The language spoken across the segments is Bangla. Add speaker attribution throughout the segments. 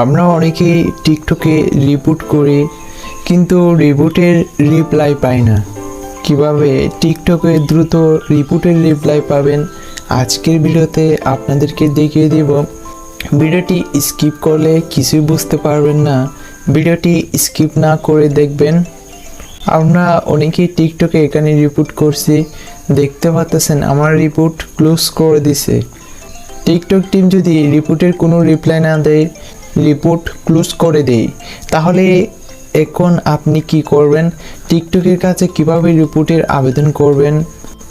Speaker 1: আমরা অনেকেই টিকটকে রিপোর্ট করি কিন্তু রিপোর্টের রিপ্লাই পাই না। কিভাবে টিকটকে দ্রুত রিপোর্টের রিপ্লাই পাবেন আজকের ভিডিওতে আপনাদেরকে দেখিয়ে দেব। ভিডিওটি স্কিপ করলে কিছুই বুঝতে পারবেন না, ভিডিওটি স্কিপ না করে দেখবেন। আমরা অনেকেই টিকটকে এখানে রিপোর্ট করছি, দেখতে পাচ্ছেন আমার রিপোর্ট ক্লোজ করে দিছে। টিকটক টিম যদি রিপোর্টের কোনো রিপ্লাই না দেয়, রিপোর্ট ক্লোজ করে দেয়, তাহলে এখন আপনি কি করবেন? টিকটকের কাছে কিভাবে রিপোর্টের আবেদন করবেন?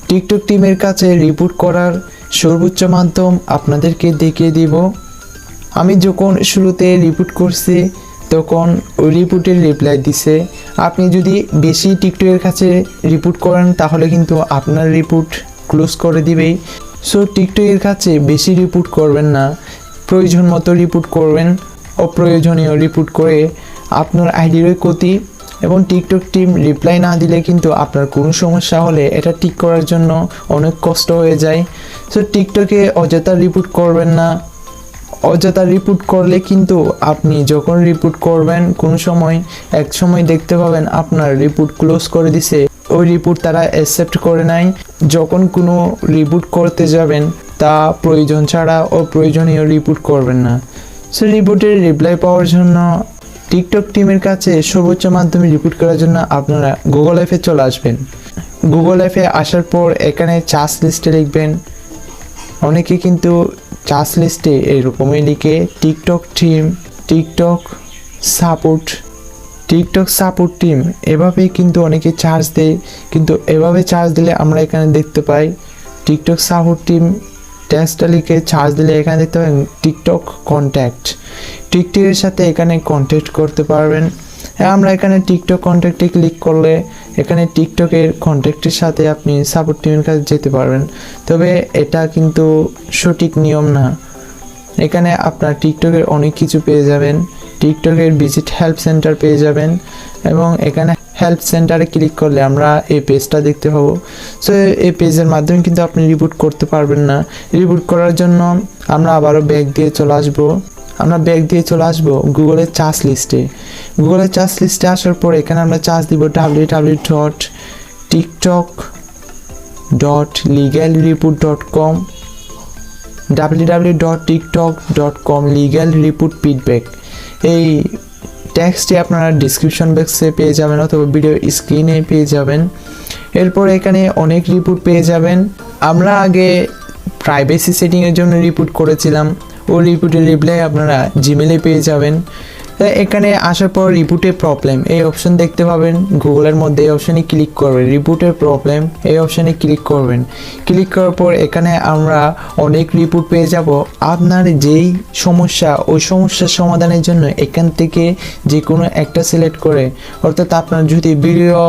Speaker 1: টিকটক টিমের কাছে রিপোর্ট করার সর্বোচ্চ মাধ্যম আপনাদেরকে দেখিয়ে দিব। আমি যখন শুরুতে রিপোর্ট করছি তখন ওই রিপোর্টের রিপ্লাই দিছে। আপনি যদি বেশি টিকটকের কাছে রিপোর্ট করেন তাহলে কিন্তু আপনার রিপোর্ট ক্লোজ করে দিবেই। সো টিকটকের কাছে বেশি রিপোর্ট করবেন না, প্রয়োজন মতো রিপোর্ট করবেন। অপ্রয়োজনীয় রিপোর্ট করে আপনার আইডিরই ক্ষতি, এবং টিকটক টিম রিপ্লাই না দিলে কিন্তু আপনার কোনো সমস্যা হলে এটা ঠিক করার জন্য অনেক কষ্ট হয়ে যায়। সো টিকটকে অযথা রিপোর্ট করবেন না। অযথা রিপোর্ট করলে কিন্তু আপনি যখন রিপোর্ট করবেন কোনো সময় এক সময় দেখতে পাবেন আপনার রিপোর্ট ক্লোজ করে দিছে, ওই রিপোর্ট তারা অ্যাকসেপ্ট করে নাই। যখন কোনো রিপোর্ট করতে যাবেন তা প্রয়োজন ছাড়া অপ্রয়োজনীয় রিপোর্ট করবেন না। সো রিপোর্টের রিপ্লাই পাওয়ার জন্য টিকটক টিমের কাছে সর্বোচ্চ মাধ্যমে রিপোর্ট করার জন্য আপনারা গুগল অ্যাপে চলে আসবেন। গুগল অ্যাপে আসার পর এখানে চার্জ লিস্টে লিখবেন। অনেকে কিন্তু চার্জ লিস্টে এরকমই লিখে TikTok team, TikTok support team, এভাবেই কিন্তু অনেকে চার্জ দেয়। কিন্তু এভাবে চার্জ দিলে আমরা এখানে দেখতে পাই টিকটক সাপোর্ট টিম। টেক্সটটা লিখে চার্জ দিলে এখানে দেখতে পাবেন টিকটক কন্ট্যাক্ট। টিকটকের সাথে এখানে কন্ট্যাক্ট করতে পারবেন। আমরা এখানে টিকটক কন্ট্যাক্টে ক্লিক করলে এখানে টিকটকের কন্ট্যাক্টের সাথে আপনি সাপোর্ট টিমের কাছে যেতে পারবেন। তবে এটা কিন্তু সঠিক নিয়ম না। এখানে আপনার টিকটকের অনেক কিছু পেয়ে যাবেন। টিকটকের ভিজিট হেল্প সেন্টার পেয়ে যাবেন, এবং এখানে হেল্প সেন্টারে ক্লিক করলে আমরা এই পেজটা দেখতে পাবো। সো এই পেজের মাধ্যমে কিন্তু আপনি রিপোর্ট করতে পারবেন না। রিপোর্ট করার জন্য আমরা আবারও ব্যাক দিয়ে চলে আসবো গুগলের চার্জ লিস্টে। গুগলের চার্জ লিস্টে আসার পর এখানে আমরা চার্জ দিব www.tiktok.legalreport.com www.tiktok.com legal report feedback। এই টেক্সটটি আপনারা ডিসক্রিপশন বক্সে পেয়ে যাবেন অথবা ভিডিও স্ক্রিনে পেয়ে যাবেন। এরপর এখানে অনেক রিপোর্ট পেয়ে যাবেন। আমরা আগে প্রাইভেসি সেটিংয়ের জন্য রিপোর্ট করেছিলাম, ওই রিপোর্টের রিপ্লাই আপনারা জিমেলে পেয়ে যাবেন। এখানে আসার পর রিপোর্টের প্রবলেম এই অপশন দেখতে পাবেন। গুগলের মধ্যে এই অপশানে ক্লিক করবেন, রিপোর্টের প্রবলেম এই অপশানে ক্লিক করবেন। ক্লিক করার পর এখানে আমরা অনেক রিপোর্ট পেয়ে যাব। আপনার যেই সমস্যা, ওই সমস্যার সমাধানের জন্য এখান থেকে যে কোনো একটা সিলেক্ট করে, অর্থাৎ আপনার যদি ভিডিও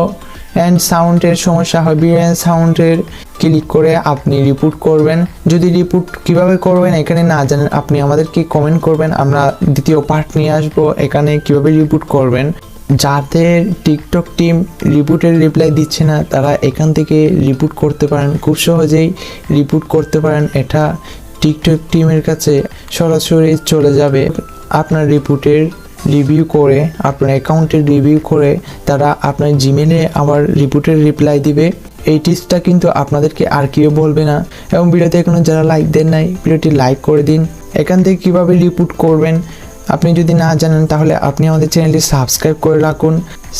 Speaker 1: অ্যান্ড সাউন্ডের সমস্যা হয়, ভিডিও অ্যান্ড সাউন্ডের ক্লিক করে আপনি রিপোর্ট করবেন। যদি রিপোর্ট কিভাবে করবেন এখানে না জানেন, আপনি আমাদেরকে কমেন্ট করবেন, আমরা দ্বিতীয় পার্ট নিয়ে আসবো এখানে কিভাবে রিপোর্ট করবেন। যাদের টিকটক টিম রিপোর্টের রিপ্লাই দিচ্ছে না তারা এখান থেকে রিপোর্ট করতে পারেন, খুব সহজেই রিপোর্ট করতে পারেন। এটা টিকটক টিমের কাছে সরাসরি চলে যাবে। আপনার রিপোর্টের রিভিউ করে, আপনার অ্যাকাউন্টের রিভিউ করে তারা আপনার জিমেলে আবার রিপোর্টের রিপ্লাই দিবে। এই টিপসটা কিন্তু আপনাদেরকে আর কেউ বলবে না। এবং ভিডিওতে এখনো যারা লাইক দেন নাই, ভিডিওটি লাইক করে দিন। এখান থেকে কীভাবে রিপোর্ট করবেন আপনি যদি না জানেন তাহলে আপনি আমাদের চ্যানেলটি সাবস্ক্রাইব করে রাখুন।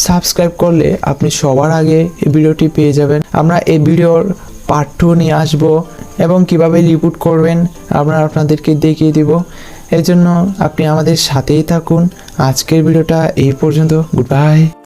Speaker 1: সাবস্ক্রাইব করলে আপনি সবার আগে এই ভিডিওটি পেয়ে যাবেন। আমরা এই ভিডিওর পার্ট 2 নিয়ে আসবো, এবং কিভাবে রিপোর্ট করবেন আমরা আপনাদেরকে দেখিয়ে দিব। এর জন্য আপনি আমাদের সাথেই থাকুন। আজকের ভিডিওটা এই পর্যন্ত। Good bye.